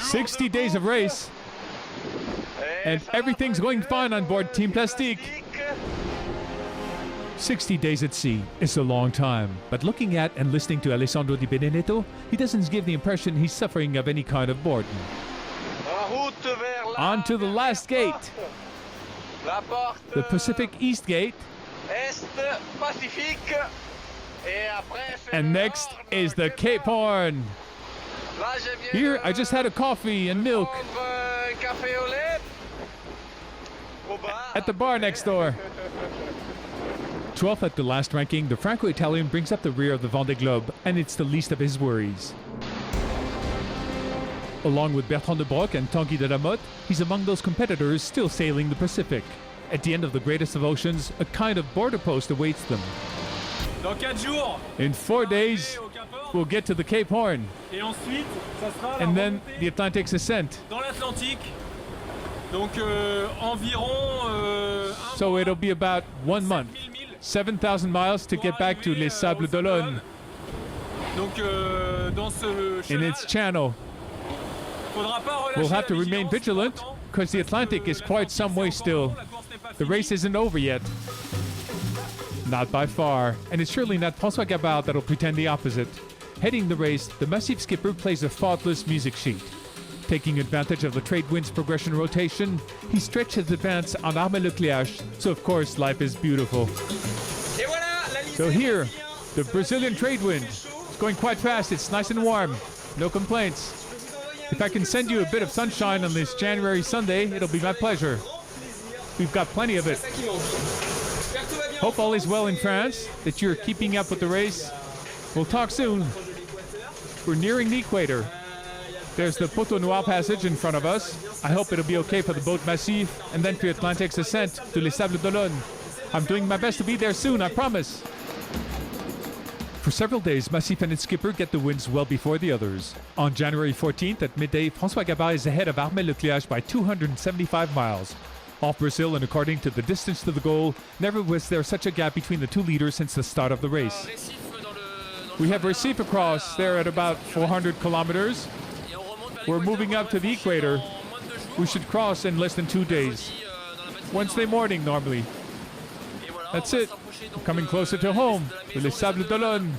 60 days of race. And everything's going fine on board Team Plastique. 60 days at sea is a long time, but looking at and listening to Alessandro Di Benedetto, he doesn't give the impression he's suffering of any kind of boredom. On to the last gate, the Pacific East Gate, and next is the Cape Horn. Here I just had a coffee and milk at the bar next door. 12th at the last ranking, the Franco-Italian brings up the rear of the Vendée Globe, and it's the least of his worries. Along with Bertrand de Broc and Tanguy de la Motte, he's among those competitors still sailing the Pacific. At the end of the greatest of oceans, a kind of border post awaits them. In 4 days, we'll get to the Cape Horn, and then the Atlantic's ascent. So it'll be about 1 month, 7,000 miles to get back to Les Sables d'Olonne in its channel. We'll have to remain vigilant because the Atlantic is quite some way still. The race isn't over yet. Not by far, and it's surely not François Gabart that'll pretend the opposite. Heading the race, the Macif skipper plays a faultless music sheet. Taking advantage of the trade wind's progression rotation, he stretched his advance on Armel le Cleach, so of course life is beautiful. So here, the Brazilian trade wind. It's going quite fast, it's nice and warm, no complaints. If I can send you a bit of sunshine on this January Sunday, it'll be my pleasure. We've got plenty of it. Hope all is well in France, that you're keeping up with the race. We'll talk soon. We're nearing the equator. There's the Poteau Noir passage in front of us. I hope it'll be okay for the boat Macif, and then for Atlantic's ascent to Les Sables d'Olonne. I'm doing my best to be there soon, I promise. For several days, Macif and its skipper get the winds well before the others. On January 14th at midday, François Gabart is ahead of Armel le Cleach by 275 miles. Off Brazil, and according to the distance to the goal, never was there such a gap between the two leaders since the start of the race. We have Recife across there at about 400 kilometers. We're moving up to the equator. We should cross in less than 2 days. Wednesday morning, normally. That's it. We're coming closer to home, to Les Sables d'Olonne,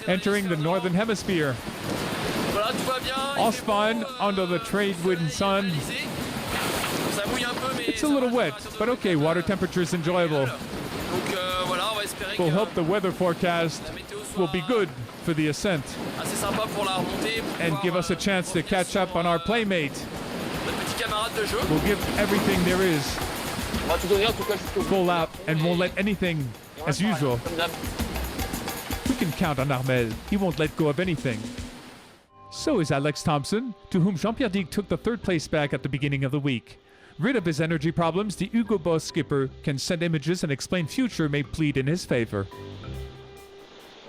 entering the northern hemisphere. All fine under the trade wind sun. It's a little wet, but okay, water temperature is enjoyable. We'll hope the weather forecast will be good for the ascent and give us a chance to catch up on our playmate. We'll give everything there is, full out, and won't let anything, as usual. We can count on Armel. He won't let go of anything. So is Alex Thompson, to whom Pierre Dick took the 3rd place back at the beginning of the week. Rid of his energy problems, the Hugo Boss skipper can send images and explain future may plead in his favor.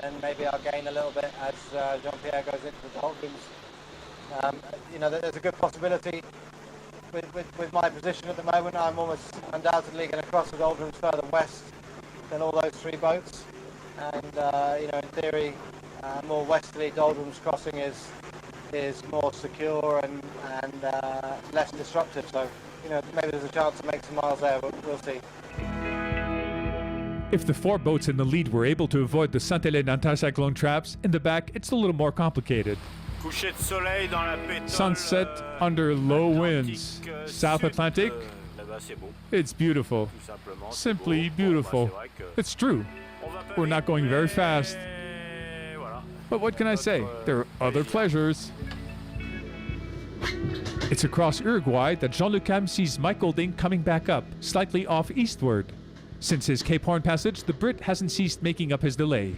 Then maybe I'll gain a little bit as Jean-Pierre goes into the doldrums. You know, there's a good possibility with my position at the moment. I'm almost undoubtedly going to cross the doldrums further west than all those 3 boats. And, you know, in theory, more westerly doldrums crossing is more secure and less disruptive. So, you know, maybe there's a chance to make some miles there, but we'll see. If the 4 boats in the lead were able to avoid the Sainte-Hélène anticyclone traps, in the back it's a little more complicated. Sunset under low winds. South Atlantic, it's beautiful. Simply beautiful. It's true. We're not going very fast. But what can I say? There are other pleasures. It's across Uruguay that Jean Le Cam sees Mike Golding coming back up, slightly off eastward. Since his Cape Horn passage, the Brit hasn't ceased making up his delay.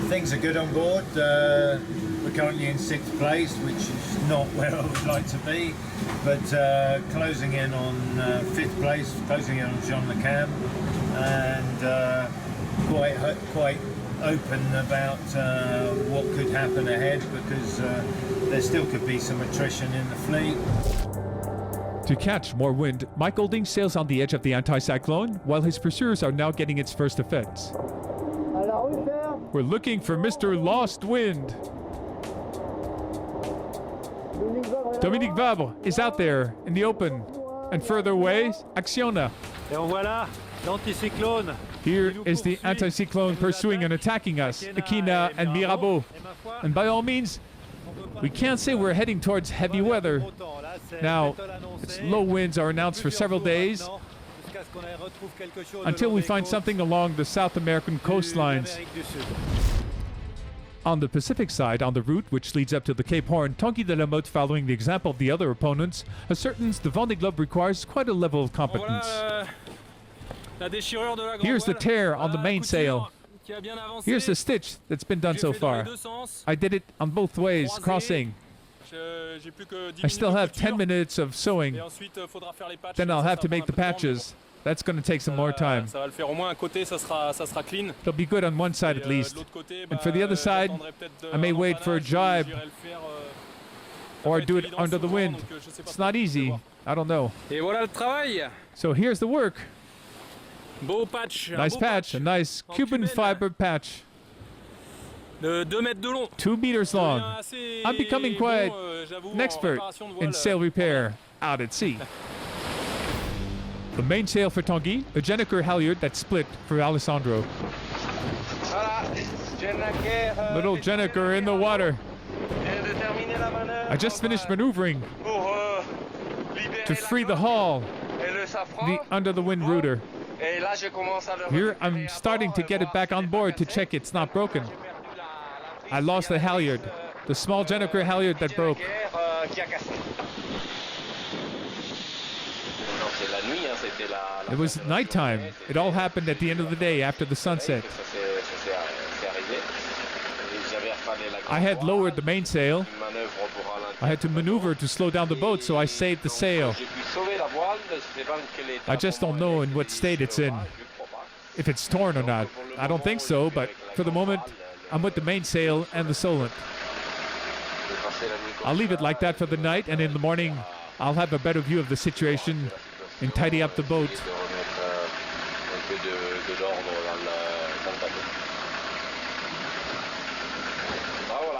Things are good on board. We're currently in 6th place, which is not where I would like to be, but closing in on 5th place, closing in on Jean Le Cam, and quite open about what could happen ahead, because there still could be some attrition in the fleet. To catch more wind, Mike Golding sails on the edge of the anticyclone, while his pursuers are now getting its first effects. We're looking for Mr. Lost Wind. Dominique Vabre is out there in the open. And further away, Acciona. Et en voilà, l'anticyclone. Here is the anticyclone pursuing and attacking us, Aquina and Mirabeau. And by all means, we can't say we're heading towards heavy weather. Now, low winds are announced for several days until we find something along the South American coastlines. On the Pacific side, on the route which leads up to the Cape Horn, Tanguy de la Motte, following the example of the other opponents, ascertains the Vendée Globe requires quite a level of competence. Here's the tear on the mainsail. Here's the stitch that's been done so far. I did it on both ways, crossing. I still have 10 minutes of sewing. Then I'll have to make the patches. That's going to take some more time. It'll be good on one side at least. And for the other side, I may wait for a jibe or do it under the wind. It's not easy. I don't know. So here's the work. Nice patch, a nice Cuban fiber patch. 2 meters long. I'm becoming quite an expert in sail repair out at sea. The mainsail for Tanguy, a Jenniker halyard that split for Alessandro. Little Jenniker in the water. I just finished maneuvering to free the hull, under the wind rudder. Here I'm starting to get it back on board to check it's not broken. I lost the halyard, the small Jenniker halyard that broke. It was nighttime. It all happened at the end of the day after the sunset. I had lowered the mainsail. I had to maneuver to slow down the boat, so I saved the sail. I just don't know in what state it's in. If it's torn or not. I don't think so, but for the moment, I'm with the mainsail and the Solent. I'll leave it like that for the night, and in the morning, I'll have a better view of the situation and tidy up the boat.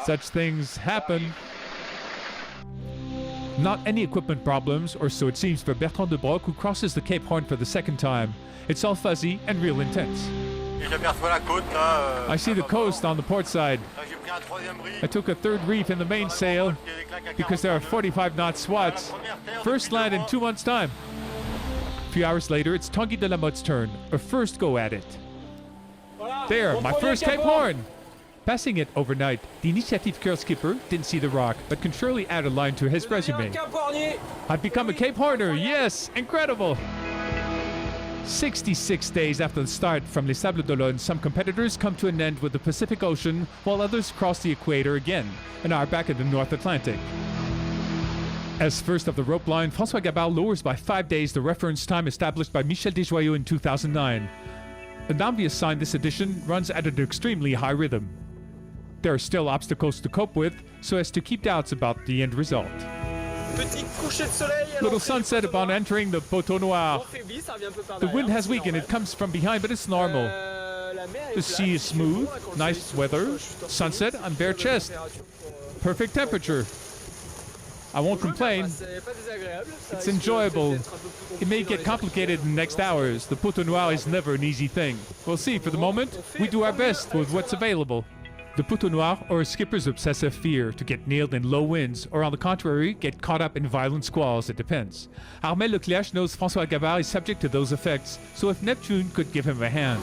Such things happen. Not any equipment problems, or so it seems for Bertrand de Broc, who crosses the Cape Horn for the second time. It's all fuzzy and real intense. I see the coast on the port side. I took a third reef in the mainsail because there are 45 knot swats. First land in 2 months' time. A few hours later, it's Tanguy de la Motte's turn, a first go at it. There, my first Cape Horn! Passing it overnight, the Initiative Curl skipper didn't see the rock, but can surely add a line to his resume. I've become a Cape Horner, yes! Incredible! 66 days after the start from Les Sables d'Olonne, some competitors come to an end with the Pacific Ocean, while others cross the equator again, and are back in the North Atlantic. As first of the rope line, François Gabart lowers by 5 days the reference time established by Michel Desjoyaux in 2009. An obvious sign this edition runs at an extremely high rhythm. There are still obstacles to cope with, so as to keep doubts about the end result. Little sunset upon entering the Poteau Noir. The wind has weakened, it comes from behind, but it's normal. The sea is smooth, nice weather, sunset on bare chest. Perfect temperature. I won't complain. It's enjoyable. It may get complicated in the next hours. The Poteau Noir is never an easy thing. We'll see. For the moment, we do our best with what's available. The Poteau Noir, or a skipper's obsessive fear to get nailed in low winds, or on the contrary, get caught up in violent squalls, it depends. Armel le Cleach knows François Gabart is subject to those effects, so if Neptune could give him a hand.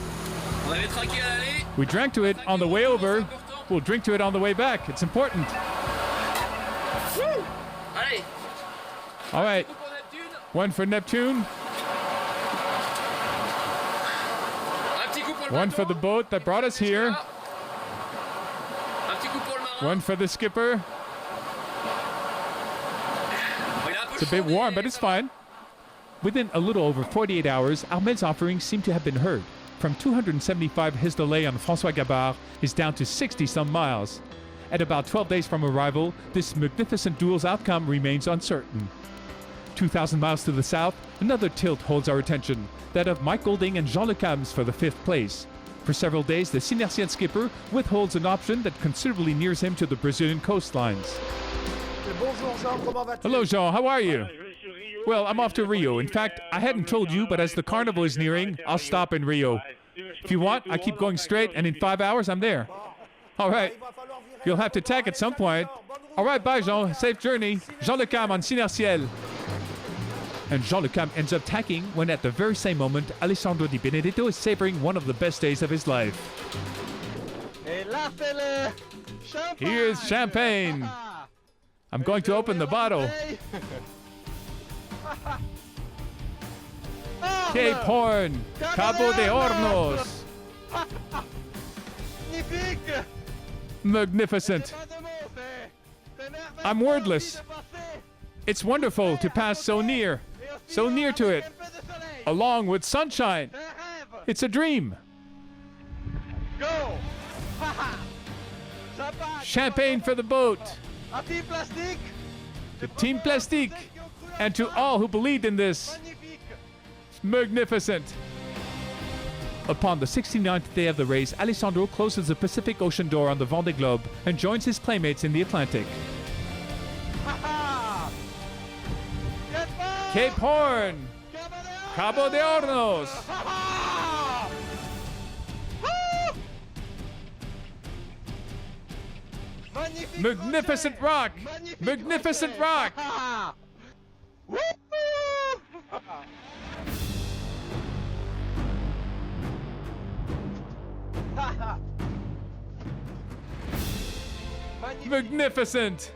We drank to it on the way over, we'll drink to it on the way back. It's important. All right, one for Neptune. One for the boat that brought us here. One for the skipper. It's a bit warm, but it's fine. Within a little over 48 hours, Armel's offerings seem to have been heard. From 275 his delay on François Gabart is down to 60-some miles. At about 12 days from arrival, this magnificent duel's outcome remains uncertain. 2,000 miles to the south, another tilt holds our attention, that of Mike Golding and Jean Le Cams for the 5th place. For several days, the Synertien skipper withholds an option that considerably nears him to the Brazilian coastlines. Bonjour Jean, comment vas-tu? Hello, Jean. How are you? Well, I'm off to Rio. In fact, I hadn't told you, but as the carnival is nearing, I'll stop in Rio. If you want, I keep going straight, and in 5 hours, I'm there. All right. You'll have to tack at some point. All right, bye, Jean. Safe journey. Jean Le Cam on Sinerciel. And Jean Le Cam ends up tacking when at the very same moment, Alessandro Di Benedetto is savoring one of the best days of his life. Here's champagne. I'm going to open the bottle. Cape Horn, Cabo de Hornos. Magnificent. I'm wordless. It's wonderful to pass so near to it, along with sunshine. It's a dream. Champagne for the boat. To Team Plastique, and to all who believed in this. Magnificent. Upon the 69th day of the race, Alessandro closes the Pacific Ocean door on the Vendée Globe and joins his playmates in the Atlantic. Cape Horn, Cabo de Hornos. Magnificent rock! Magnificent rock! Magnificent!